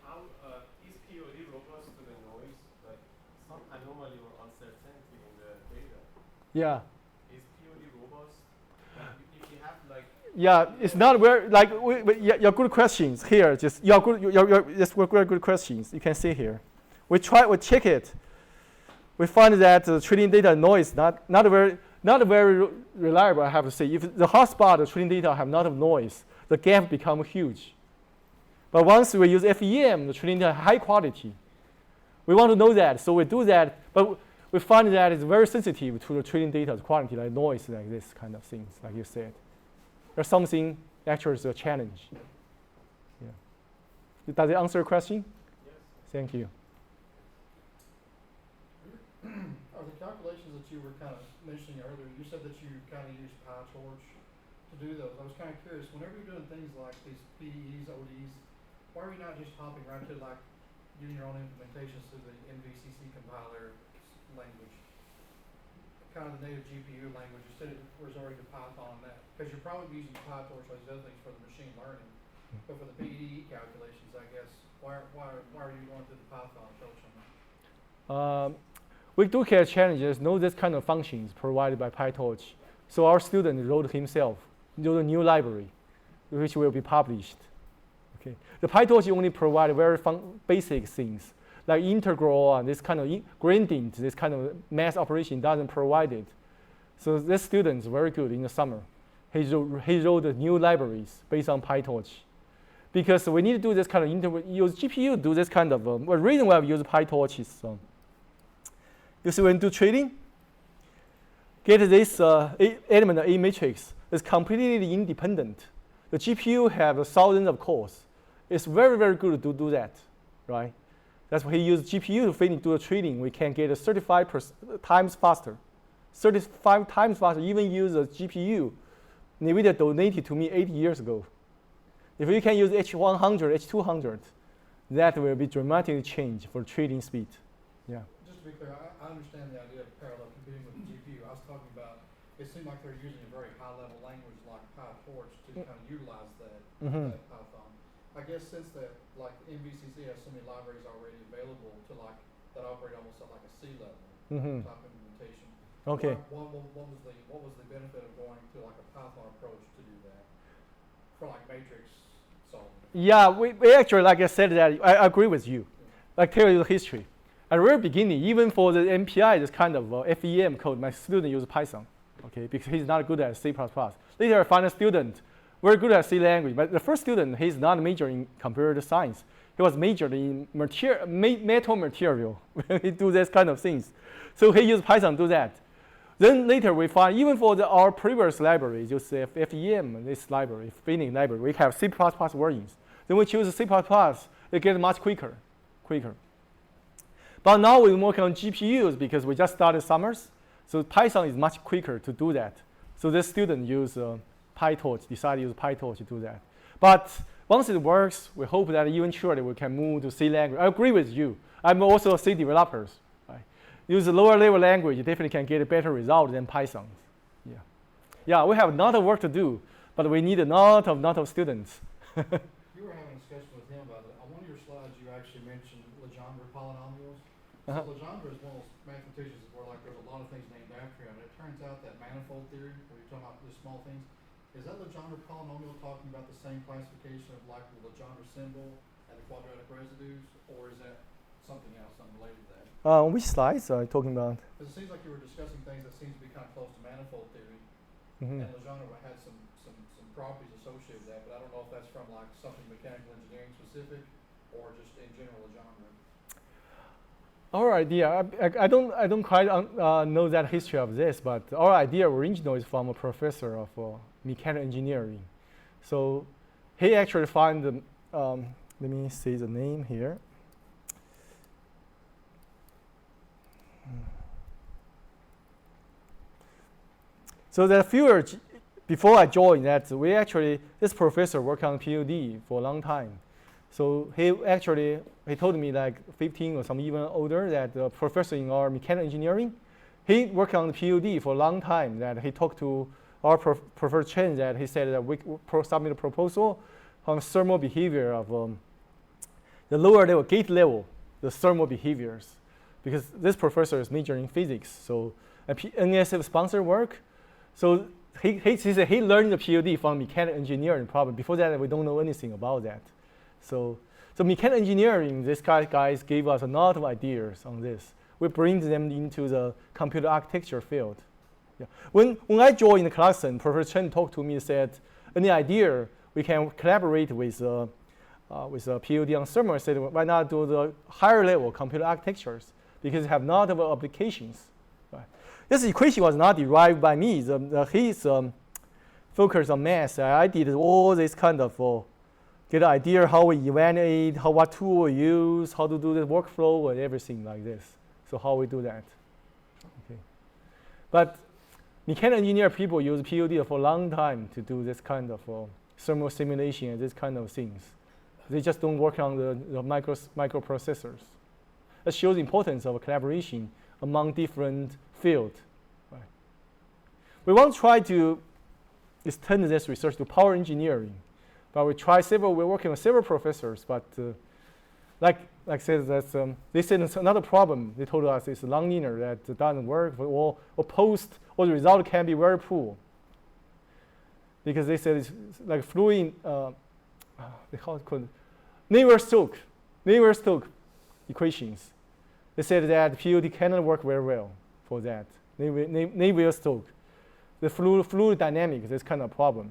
[SPEAKER 3] How is POD robust to the noise? Like some anomaly or uncertainty in the data?
[SPEAKER 2] Yeah.
[SPEAKER 3] Is POD robust? If you have like.
[SPEAKER 2] Yeah, it's not very like your good questions here. Just your very good questions. You can see here. We check it. we find that the training data noise not very reliable, I have to say. If the hotspot, the training data have not of noise, the gap become huge. But once we use FEM, the training data high quality. We want to know that, so we do that, but we find that it's very sensitive to the training data quality, like noise, like this kind of things, like you said. There's something actually is a challenge. Yeah. Does it answer your question?
[SPEAKER 3] Yes.
[SPEAKER 2] Thank you.
[SPEAKER 5] Are the calculations that you were kind of mentioning earlier, you said that you kind of use PyTorch to do those. I was kind of curious, whenever you're doing things like these PDEs, ODs, why are you not just hopping right to like getting your own implementations through the NVCC compiler language? Kind of the native GPU language. You said it was already the Python on that. Because you're probably using PyTorch or these other things for the machine learning. But for the PDE calculations, I guess, why are you going through the Python approach on that?
[SPEAKER 2] We do get challenges, know this kind of functions provided by PyTorch. So our student wrote himself, wrote a new library, which will be published. Okay. The PyTorch only provide very basic things, like integral and this kind of gradient, this kind of math operation doesn't provide it. So this student is very good in the summer. He wrote new libraries based on PyTorch. Because we need to do this kind of use GPU to do this kind of, the reason why we use PyTorch is, you see when you do trading, get this element A matrix is completely independent. The GPU have thousands of cores. It's very, very good to do that, right? That's why he used GPU to finish do the trading. We can get 35 times faster. 35 times faster, even use a GPU NVIDIA donated to me 8 years ago. If you can use H100, H200, that will be dramatically change for trading speed. Yeah.
[SPEAKER 5] Just to be clear, I understand the idea of parallel computing with the GPU. I was talking about, it seemed like they're using a very high-level language like PyTorch to kind of utilize that, that Python. I guess since that, like NVCC has so many libraries already available to like that operate almost at like a C level type implementation.
[SPEAKER 2] Okay.
[SPEAKER 5] What was the benefit of going to like a Python approach to do that for like matrix solving? Yeah,
[SPEAKER 2] we actually, like I said, that I agree with you. Like tell you the history. At the very beginning, even for the MPI, this kind of FEM code, my student used Python, okay, because he's not good at C++. Later, I find a student very good at C language, but the first student, he's not majoring in computer science. He was majored in metal material. He do this kind of things. So he used Python to do that. Then later we find, even for our previous libraries, you see FEM, this library, Finite library, we have C++ versions. Then we choose C++, it gets much quicker. But now we work on GPUs because we just started summers. So Python is much quicker to do that. So this student use PyTorch, decided to use PyTorch to do that. But once it works, we hope that eventually we can move to C language. I agree with you. I'm also a C developer. Right? Use a lower level language, you definitely can get a better result than Python. Yeah, we have a lot of work to do, but we need a lot of students.
[SPEAKER 5] You were having a discussion with him about it. On one of your slides, you actually mentioned Legendre polynomials. So Legendre is one of those mathematicians where like there's a lot of things named after him. And it turns out that manifold theory, where you're talking about the small things, is that Legendre polynomial talking about the same classification of like the Legendre symbol and the quadratic residues, or is that something else, something related to that?
[SPEAKER 2] Which slides are you talking about?
[SPEAKER 5] Because it seems like you were discussing things that seems to be kind of close to manifold theory, and Legendre had some properties associated with that, but I don't know if that's from like something mechanical engineering specific or just in general Legendre.
[SPEAKER 2] Our idea, I don't quite know that history of this, but our idea original is from a professor of mechanical engineering. So he actually found the, let me see the name here. So the field, before I joined that, this professor worked on POD for a long time. So he told me like 15 or some even older that the professor in our mechanical engineering, he worked on the POD for a long time. That he talked to our Professor Chen that he said that we submit a proposal on thermal behavior of the lower level, gate level, the thermal behaviors. Because this professor is majoring in physics, so NSF sponsor work. So he said he learned the POD from mechanical engineering problem. Before that, we don't know anything about that. So mechanical engineering, guys gave us a lot of ideas on this. we bring them into the computer architecture field. Yeah. When I joined the class and Professor Chen talked to me and said, any idea we can collaborate with a POD on thermal, I said, why not do the higher level computer architectures? Because they have not of applications. Right. This equation was not derived by me. His focus on math. I did all this kind of get an idea how we evaluate, what tool we use, how to do the workflow, and everything like this. So how we do that. Okay. But mechanical engineer people use POD for a long time to do this kind of thermal simulation and this kind of things. They just don't work on the microprocessors. That shows the importance of collaboration among different fields. Right. We want to try to extend this research to power engineering, but we're working with several professors, but like I said, they said it's another problem. They told us it's nonlinear, that doesn't work, or the result can be very poor. Because they said it's like fluid, they call it Navier-Stokes equations. They said that POD cannot work very well for that. Navier-Stokes. The fluid dynamics is kind of a problem.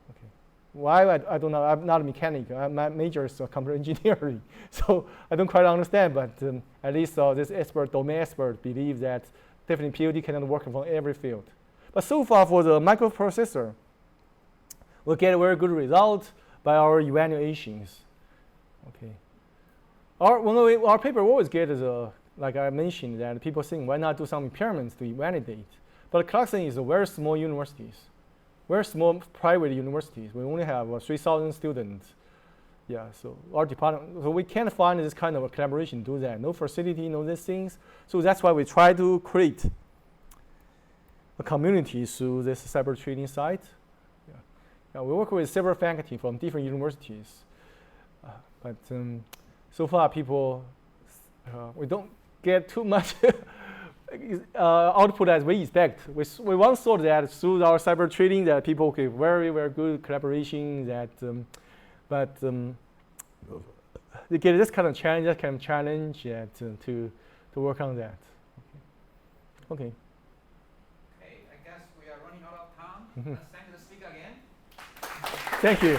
[SPEAKER 2] Okay. Why? I don't know. I'm not a mechanic. My major is computer engineering. So I don't quite understand, but at least this domain expert believe that definitely POD cannot work for every field. But so far for the microprocessor, we'll get a very good result by our evaluations. Okay. Our paper always get like I mentioned, that people think, why not do some experiments to validate? But Clarkson is a very small universities, very small private universities. We only have 3,000 students. Yeah, so our department, so we can't find this kind of a collaboration to do that. No facility, no these things. So that's why we try to create a community through this cyber trading site. Yeah, we work with several faculty from different universities. But so far people, we don't get too much output as we expect. We once thought that through our cyber trading that people get very, very good collaboration, that, but they get this kind of challenge, to work on that. Okay.
[SPEAKER 1] Okay, I guess we are running out of time. Let's thank the speaker again.
[SPEAKER 2] Thank you.